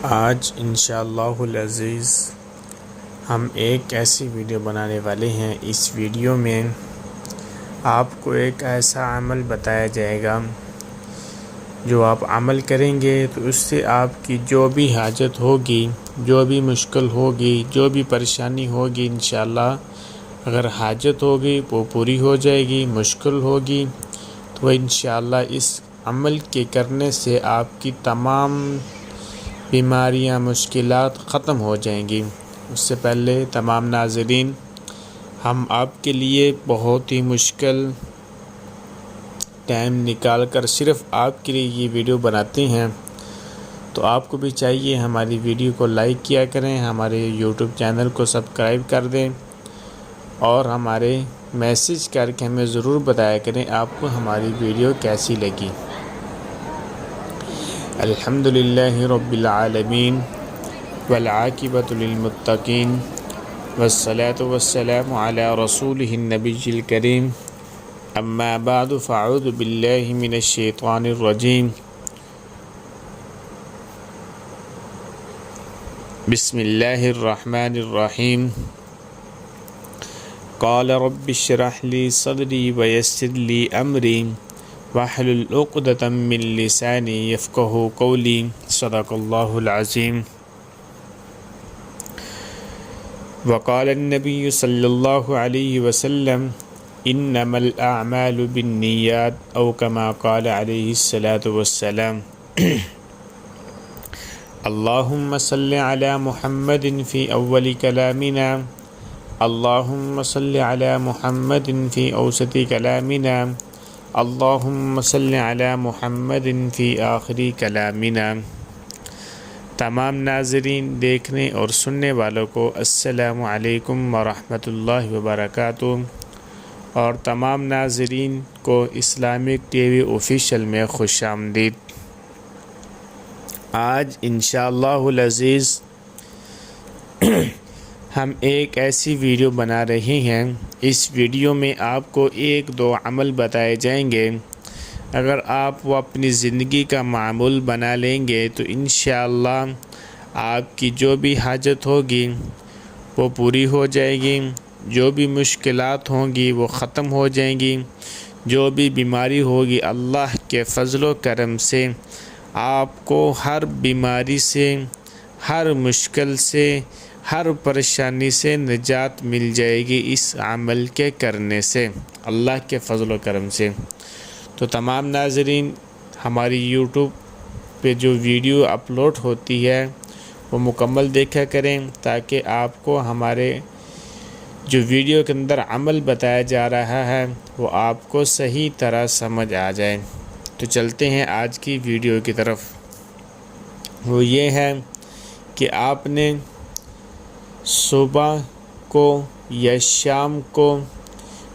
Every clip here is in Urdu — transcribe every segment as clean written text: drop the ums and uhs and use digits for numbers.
آج انشاءاللہ العزیز ہم ایک ایسی ویڈیو بنانے والے ہیں۔ اس ویڈیو میں آپ کو ایک ایسا عمل بتایا جائے گا جو آپ عمل کریں گے تو اس سے آپ کی جو بھی حاجت ہوگی، جو بھی مشکل ہوگی، جو بھی پریشانی ہوگی، انشاءاللہ اگر حاجت ہوگی وہ پوری ہو جائے گی، مشکل ہوگی تو انشاءاللہ اس عمل کے کرنے سے آپ کی تمام بیماریاں، مشکلات ختم ہو جائیں گی۔ اس سے پہلے تمام ناظرین، ہم آپ کے لیے بہت ہی مشکل ٹائم نکال کر صرف آپ کے لیے یہ ویڈیو بناتے ہیں، تو آپ کو بھی چاہیے ہماری ویڈیو کو لائک کیا کریں، ہمارے یوٹیوب چینل کو سبسکرائب کر دیں اور ہمارے میسج کر کے ہمیں ضرور بتایا کریں آپ کو ہماری ویڈیو کیسی لگی۔ الحمدللہ رب العالمین والعاقبۃ للمتقین والصلاة والسلام علی رسولہ النبی الکریم، اما بعد فاعوذ باللہ من الشیطان الرجیم، بسم اللہ الرحمن الرحیم۔ قال رب اشرح لی صدری ویسر لی امری واحلل عقدۃ من لسانی یفقہوا قولی، صدق اللہ العظیم۔ وقال النبی صلی اللہ علیہ وسلم انما الاعمال بالنیات او کما قال علیہ الصلاۃ والسلام۔ اللہم صل علی محمد فی اول کلامنا، اللہم صل علی محمد فی اوسط کلامنا، اللہم صل علی محمد فی آخری کلامنا۔ تمام ناظرین، دیکھنے اور سننے والوں کو السلام علیکم ورحمۃ اللہ وبرکاتہ، اور تمام ناظرین کو اسلامک ٹی وی آفیشیل میں خوش آمدید۔ آج انشاءاللہ العزیز ہم ایک ایسی ویڈیو بنا رہے ہیں، اس ویڈیو میں آپ کو ایک دو عمل بتائے جائیں گے، اگر آپ وہ اپنی زندگی کا معمول بنا لیں گے تو انشاءاللہ آپ کی جو بھی حاجت ہوگی وہ پوری ہو جائے گی، جو بھی مشکلات ہوں گی وہ ختم ہو جائیں گی، جو بھی بیماری ہوگی اللہ کے فضل و کرم سے آپ کو ہر بیماری سے، ہر مشکل سے، ہر پریشانی سے نجات مل جائے گی اس عمل کے کرنے سے، اللہ کے فضل و کرم سے۔ تو تمام ناظرین، ہماری یوٹیوب پہ جو ویڈیو اپلوڈ ہوتی ہے وہ مکمل دیکھا کریں تاکہ آپ کو ہمارے جو ویڈیو کے اندر عمل بتایا جا رہا ہے وہ آپ کو صحیح طرح سمجھ آ جائے۔ تو چلتے ہیں آج کی ویڈیو کی طرف۔ وہ یہ ہے کہ آپ نے صبح کو یا شام کو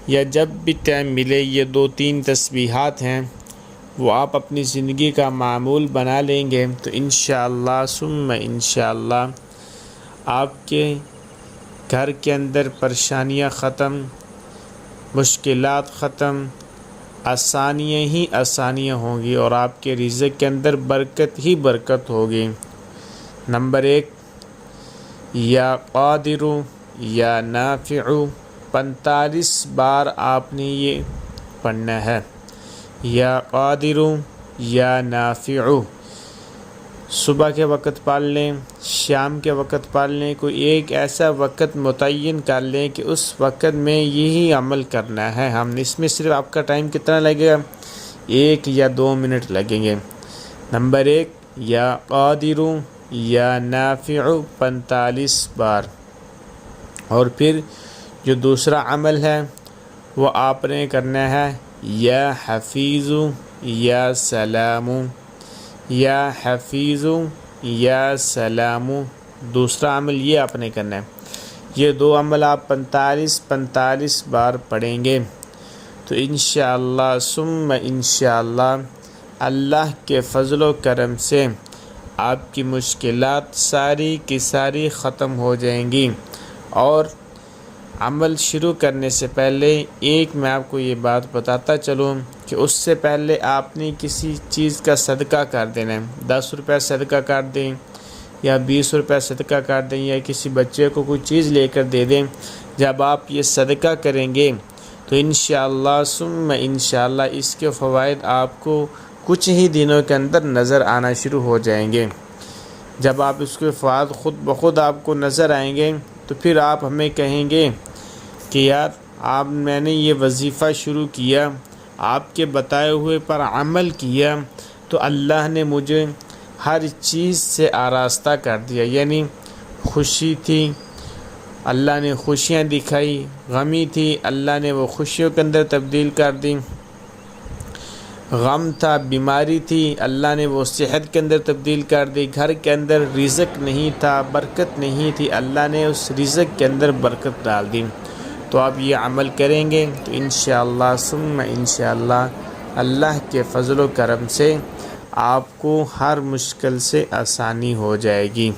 یا جب بھی ٹائم ملے، یہ 2-3 تسبیحات ہیں، وہ آپ اپنی زندگی کا معمول بنا لیں گے تو انشاءاللہ ثم انشاءاللہ آپ کے گھر کے اندر پریشانیاں ختم، مشکلات ختم، آسانیاں ہی آسانیاں ہوں گی اور آپ کے رزق کے اندر برکت ہی برکت ہوگی۔ نمبر 1، یا قادر یا نافع 45 بار آپ نے یہ پڑھنا ہے۔ یا قادر یا نافع، صبح کے وقت پڑھ لیں، شام کے وقت پڑھ لیں، کوئی ایک ایسا وقت متعین کر لیں کہ اس وقت میں یہی عمل کرنا ہے۔ ہم اس میں صرف آپ کا ٹائم کتنا لگے گا؟ 1 یا 2 منٹ لگیں گے۔ نمبر 1، یا قادر یا نافع 45 بار۔ اور پھر جو دوسرا عمل ہے وہ آپ نے کرنا ہے یا حفیظ یا سلام، یا حفیظ یا سلام، دوسرا عمل یہ آپ نے کرنا ہے۔ یہ 2 عمل آپ 45 بار پڑھیں گے تو انشاءاللہ ثم انشاءاللہ اللہ کے فضل و کرم سے آپ کی مشکلات ساری کی ساری ختم ہو جائیں گی۔ اور عمل شروع کرنے سے پہلے ایک میں آپ کو یہ بات بتاتا چلوں کہ اس سے پہلے آپ نے کسی چیز کا صدقہ کر دینا ہے۔ 10 روپے صدقہ کر دیں، یا 20 روپے صدقہ کر دیں یا کسی بچے کو کوئی چیز لے کر دے دیں، جب آپ یہ صدقہ کریں گے تو انشاءاللہ ثم انشاءاللہ اس کے فوائد آپ کو کچھ ہی دنوں کے اندر نظر آنا شروع ہو جائیں گے۔ جب آپ اس کے فوائد خود بخود آپ کو نظر آئیں گے تو پھر آپ ہمیں کہیں گے کہ یار میں نے یہ وظیفہ شروع کیا، آپ کے بتائے ہوئے پر عمل کیا تو اللہ نے مجھے ہر چیز سے آراستہ کر دیا، یعنی خوشی تھی اللہ نے خوشیاں دکھائی، غمی تھی اللہ نے وہ خوشیوں کے اندر تبدیل کر دی، غم تھا بیماری تھی اللہ نے وہ صحت کے اندر تبدیل کر دی، گھر کے اندر رزق نہیں تھا برکت نہیں تھی اللہ نے اس رزق کے اندر برکت ڈال دی۔ تو آپ یہ عمل کریں گے تو انشاءاللہ ثم انشاءاللہ اللہ کے فضل و کرم سے آپ کو ہر مشکل سے آسانی ہو جائے گی۔